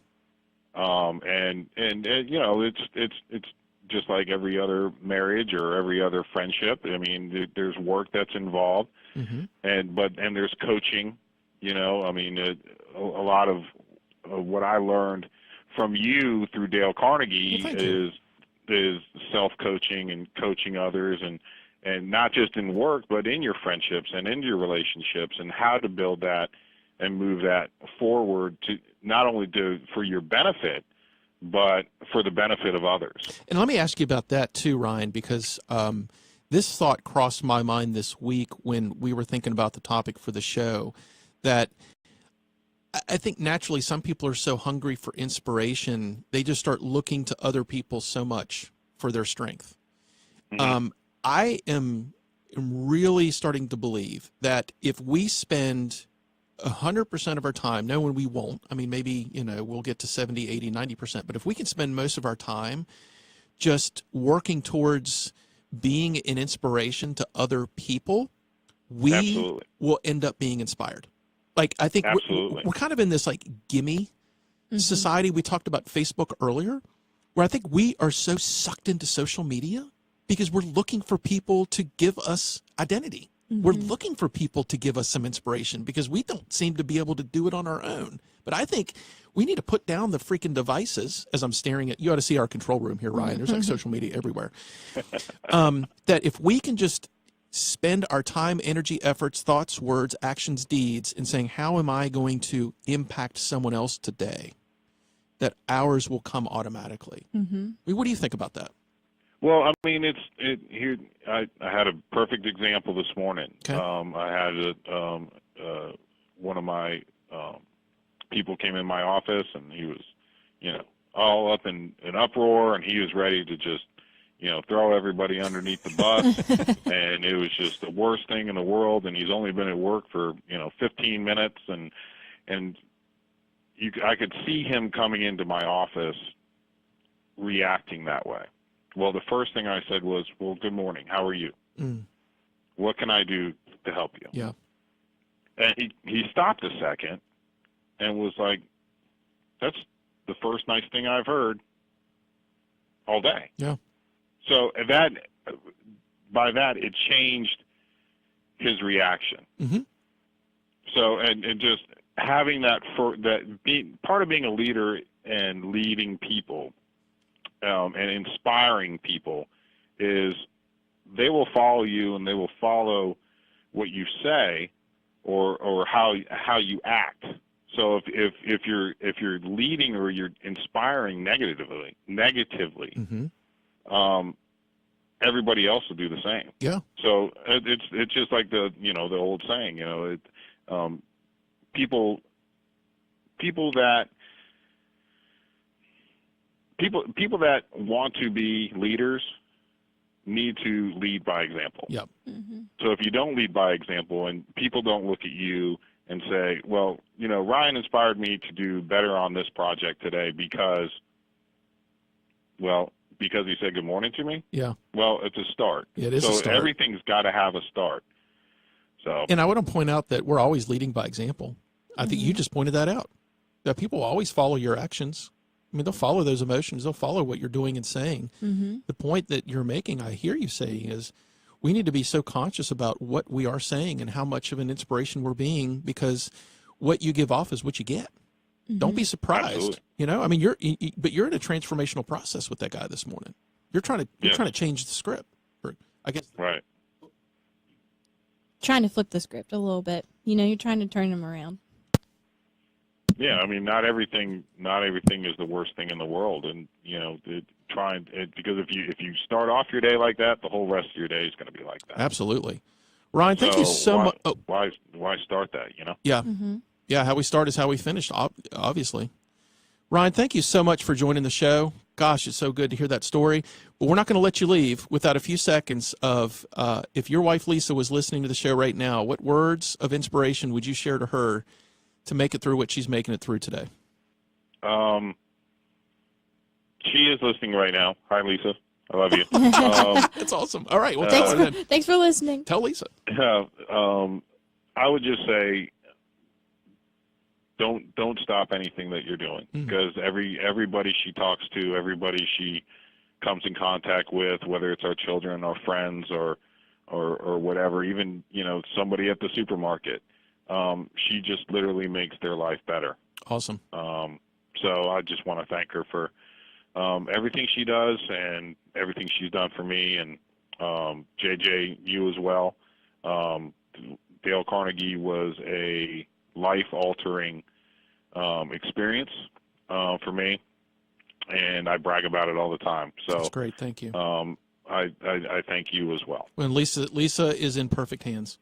And it's just like every other marriage or every other friendship. I mean, there's work that's involved,
Mm-hmm.
and there's coaching. I mean, a lot of what I learned from you through Dale Carnegie is self-coaching and coaching others, and not just in work, but in your friendships and in your relationships, and how to build that and move that forward to not only for your benefit, but for the benefit of others.
And let me ask you about that too, Ryan, because this thought crossed my mind this week when we were thinking about the topic for the show, that I think naturally some people are so hungry for inspiration, they just start looking to other people so much for their strength.
Mm-hmm.
I am really starting to believe that if we spend 100% of our time, knowing we won't, I mean, maybe, we'll get to 70, 80, 90%, but if we can spend most of our time just working towards being an inspiration to other people, we
Absolutely.
will end up being inspired. Like, I think we're kind of in this like gimme society. We talked about Facebook earlier, where I think we are so sucked into social media because we're looking for people to give us identity. We're looking for people to give us some inspiration because we don't seem to be able to do it on our own. But I think we need to put down the freaking devices. As I'm staring at, you ought to see our control room here, Ryan. There's like social media everywhere. That if we can just spend our time, energy, efforts, thoughts, words, actions, deeds in saying, how am I going to impact someone else today? That ours will come automatically. I mean, what do you think about that?
Well, I mean, here. I had a perfect example this morning.
Okay.
I had one of my people came in my office, and he was, all up in an uproar, and he was ready to just, throw everybody underneath the bus, and it was just the worst thing in the world. And he's only been at work for 15 minutes, and I could see him coming into my office reacting that way. Well, the first thing I said was, well, good morning. How are you? What can I do to help you?
Yeah.
And he stopped a second and was like, that's the first nice thing I've heard all day.
Yeah.
So by that, it changed his reaction. So, and just having that, part of being a leader and leading people, and inspiring people, is they will follow you and they will follow what you say or how you act. So if you're leading or you're inspiring negatively, everybody else will do the same.
Yeah.
So it's just like the old saying, people that want to be leaders need to lead by example.
Yep.
So if you don't lead by example and people don't look at you and say, well, Ryan inspired me to do better on this project today because he said good morning to me.
Yeah.
Well, it's a start.
Yeah, it is
so
a start.
Everything's got to have a start. So.
And I want to point out that we're always leading by example. I think you just pointed that out, that people always follow your actions. I mean, they'll follow those emotions. They'll follow what you're doing and saying. The point that you're making, I hear you saying, is we need to be so conscious about what we are saying and how much of an inspiration we're being, because what you give off is what you get. Don't be surprised.
Absolutely.
I mean, but you're in a transformational process with that guy this morning. You're trying to change the script. I guess.
Right.
Trying to flip the script a little bit. You're trying to turn him around.
Yeah, I mean, not everything is the worst thing in the world, and because if you start off your day like that, the whole rest of your day is going to be like that.
Absolutely, Ryan. Thank you so much. Oh.
Why start that?
Yeah, yeah. How we start is how we finish. Obviously, Ryan. Thank you so much for joining the show. Gosh, it's so good to hear that story. But we're not going to let you leave without a few seconds of if your wife Lisa was listening to the show right now, what words of inspiration would you share to her to make it through what she's making it through today?
She is listening right now. Hi, Lisa. I love you.
That's awesome. All right. Well,
thanks for listening.
Tell Lisa.
I would just say, don't stop anything that you're doing, because everybody she talks to, everybody she comes in contact with, whether it's our children or friends or whatever, even somebody at the supermarket, she just literally makes their life better.
Awesome.
So I just want to thank her for everything she does and everything she's done for me, and JJ, you as well. Dale Carnegie was a life-altering experience for me, and I brag about it all the time. So
that's great. Thank you.
I thank you as well.
When Lisa is in perfect hands.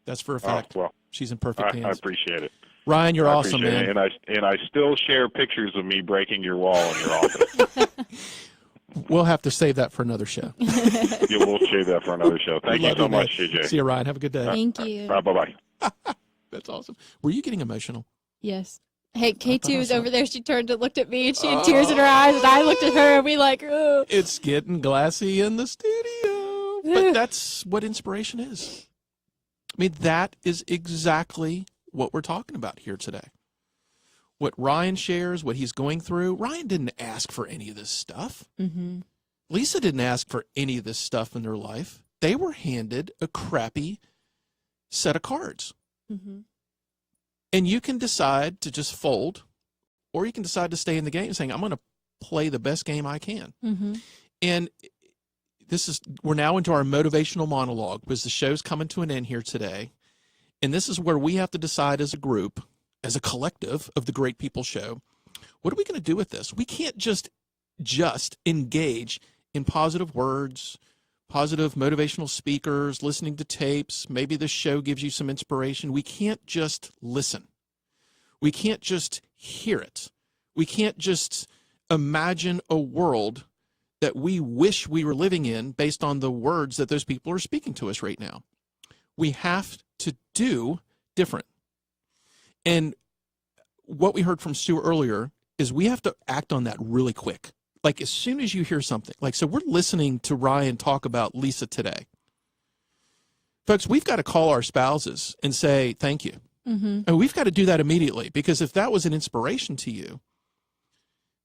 That's for a fact.
Well,
she's in perfect hands.
I appreciate it.
Ryan, you're
I
awesome, man.
it. And I still share pictures of me breaking your wall in your office.
We'll have to save that for another show.
Yeah, we'll save that for another show. Thank you so much, JJ.
See you, Ryan. Have a good day.
Thank you.
Bye-bye.
That's awesome. Were you getting emotional?
Yes. Hey, K2 was over there. She turned and looked at me, and she had tears in her eyes, and I looked at her, and we like, oh.
It's getting glassy in the studio. But that's what inspiration is. I mean, that is exactly what we're talking about here today. What Ryan shares, what he's going through. Ryan didn't ask for any of this stuff.
Mm-hmm.
Lisa didn't ask for any of this stuff in their life. They were handed a crappy set of cards.
Mm-hmm.
And you can decide to just fold, or you can decide to stay in the game saying, I'm going to play the best game I can.
Mm-hmm.
And we're now into our motivational monologue because the show's coming to an end here today. And this is where we have to decide as a group, as a collective of the Great People Show, what are we going to do with this? We can't just engage in positive words, positive motivational speakers, listening to tapes. Maybe this show gives you some inspiration. We can't just listen. We can't just hear it. We can't just imagine a world that we wish we were living in based on the words that those people are speaking to us right now. We have to do different. And what we heard from Stu earlier is we have to act on that really quick. Like as soon as you hear something, so we're listening to Ryan talk about Lisa today. Folks, we've got to call our spouses and say, thank you.
Mm-hmm.
And we've got to do that immediately, because if that was an inspiration to you,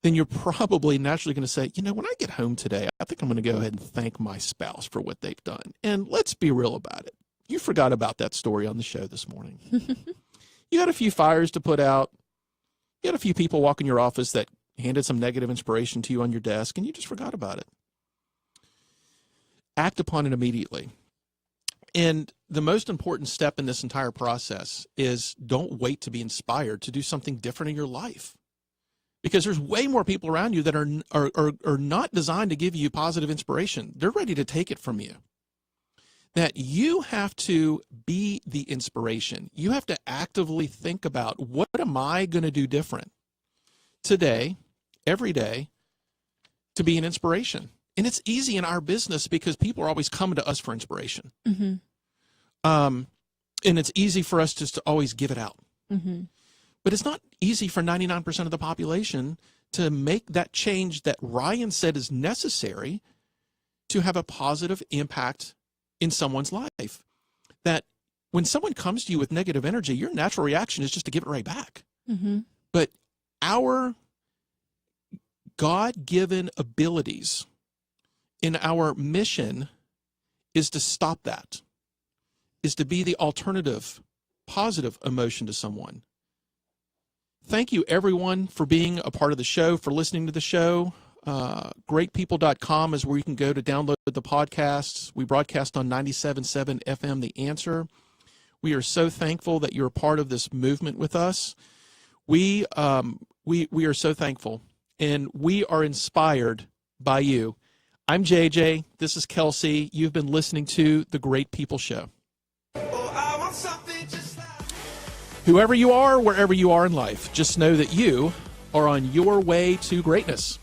then you're probably naturally going to say, when I get home today, I think I'm going to go ahead and thank my spouse for what they've done. And let's be real about it. You forgot about that story on the show this morning. You had a few fires to put out. You had a few people walk in your office that handed some negative inspiration to you on your desk, and you just forgot about it. Act upon it immediately. And the most important step in this entire process is don't wait to be inspired to do something different in your life. Because there's way more people around you that are not designed to give you positive inspiration. They're ready to take it from you. That you have to be the inspiration. You have to actively think about, what am I going to do different today, every day, to be an inspiration? And it's easy in our business because people are always coming to us for inspiration.
Mm-hmm.
And it's easy for us just to always give it out.
Mm-hmm.
But it's not easy for 99% of the population to make that change that Ryan said is necessary to have a positive impact in someone's life. That when someone comes to you with negative energy, your natural reaction is just to give it right back.
Mm-hmm.
But our God-given abilities in our mission is to stop that, is to be the alternative, positive emotion to someone. Thank you, everyone, for being a part of the show, for listening to the show. Greatpeople.com is where you can go to download the podcasts. We broadcast on 97.7 FM, The Answer. We are so thankful that you're a part of this movement with us. We are so thankful, and we are inspired by you. I'm JJ. This is Kelsey. You've been listening to The Great People Show. Whoever you are, wherever you are in life, just know that you are on your way to greatness.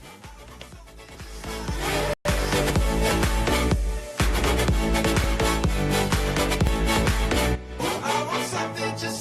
I want something just